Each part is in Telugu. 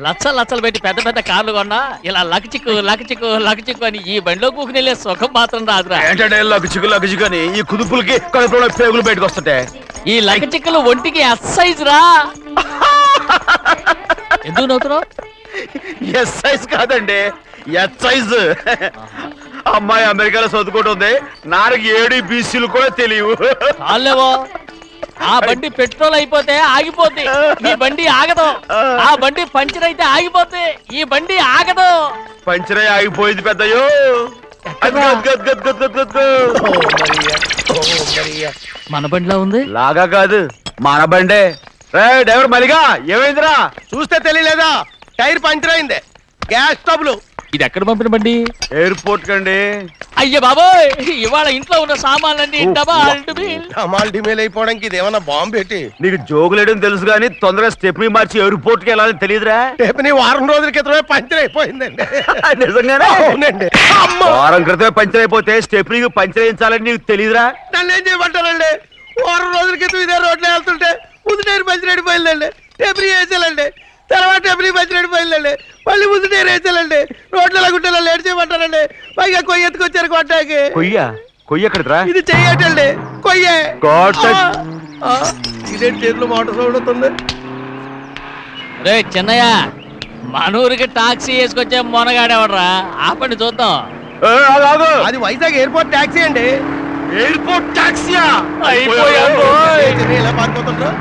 లచ్చలు పెట్టి పెద్ద పెద్ద కార్లు కొన్నా ఇలా లకచిక్కు అని ఈ బండిలో కూకుని వెళ్ళే సుఖం మాత్రం రాదురా. ఏంటంటే లకచిక్కు అని ఈ కుదుపులకి కడుపులో పేగులు బయటకు వస్తుంటాయి. ఈ లకచిక్కులు ఒంటికి ఎక్సైజ్ రా. ఎందుకు నవ్వుతున్నావు? ఎక్సైజ్ కాదండి, ఎక్సైజ్. అమ్మాయి అమెరికాలో చదువుకుంటుంది, నాకు 7 బీసీలు కూడా తెలియవు. చాలేవో, ఆ బండి పెట్రోల్ అయిపోతే ఆగిపోద్ది, ఈ బండి ఆగదు. ఆ బండి పంచర్ అయితే ఆగిపోద్ది, ఈ బండి ఆగదు. పంచర్ అయి ఆగిపోయింది పెద్దయ్యో. మన బండిలా ఉంది. లాగా కాదు, మన బండే. డ్రైవర్ మలిగా ఏమైందిరా? చూస్తే తెలియలేదా? టైర్ పంచర్ అయింది. Gas trouble. ఇది ఎక్కడ పంపిన బండి? ఎయిర్పోర్ట్ కండి. అయ్య బాబోయ్, ఇవాళ ఇంట్లో ఉన్న సామాన్లన్నీ డమాల్ డిమేల్ అయిపోవడానికి ఇది ఏమన్నా బాంబు పెట్టి. నీకు జోగులేయడం తెలుసు కానీ తొందరగా స్టెప్ని మార్చి ఎయిర్పోర్ట్ కి వెళ్ళాలని తెలియదురా? స్టెప్ని వారం రోజుల క్రితమే పంచర్ అయిపోయిందండి. నిజంగానే? అవునండి. వారం క్రితమే పంచర్ అయిపోతే స్టెప్ని పంచర్ వేయించాలని నీకు తెలియదురా? నన్ను ఏం చేయమంటారండి? వారం రోజుల క్రితం ఇదే రోడ్లో వెళ్తుంటే ముందు టైర్ పంచర్ అయిపోయిందండి. స్టెప్ని వేసాలండి, తర్వాత స్టెప్ని పంచర్ అయిపోయిందండి. మళ్ళీ ముందు టైర్ వేసాలండి. రోడ్లలో గుట్టలో లేట్ చేయమంటారండి. పైగా కొయ్య ఎత్తుకొచ్చారు కొట్టాకి. కొయ్య ఎక్కడరా? ఇది చెయ్యటండి, కొయ్యే. ఇదే చేతులు మోటార్ సౌండ్ అవుతుంది. రే చిన్నయ్య, మనూరికి టాక్సీ వేసుకొచ్చే మొనగాడేవడరా? ఆపండి చూద్దాం. అది వైజాగ్ ఎయిర్పోర్ట్ టాక్సీ అండి. ఎయిర్పోర్ట్ టాక్సీయా? ఇలా పారిపోతుండ్రా.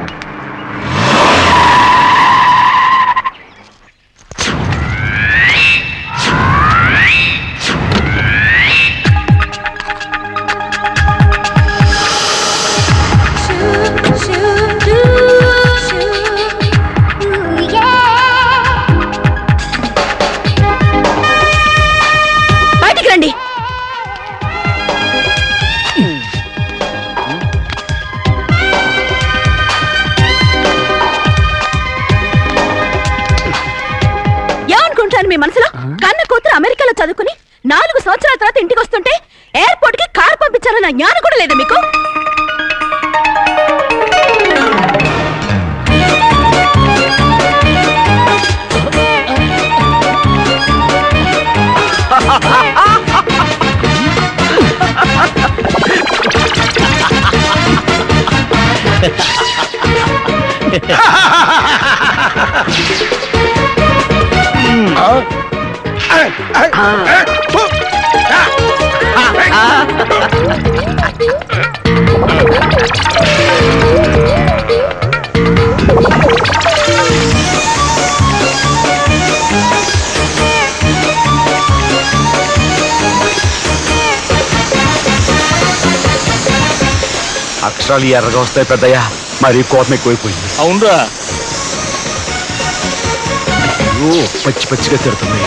బయటికి రండి. ఏమనుకుంటాను మీ మనసులో? కన్న కూతురు అమెరికాలో చదువుకుని 4 సంవత్సరాల తర్వాత ఇంటికి వస్తుంటే ఎయిర్పోర్ట్ కి కారు పంపించాలన్న జ్ఞానం కూడా లేదా మీకు? అక్షరాలు ఎర్రగా వస్తాయి పెద్దయ్యా, మరి కోపం ఎక్కువైపోయింది. అవునరా? పచ్చి పచ్చిగా తిడుతుంది.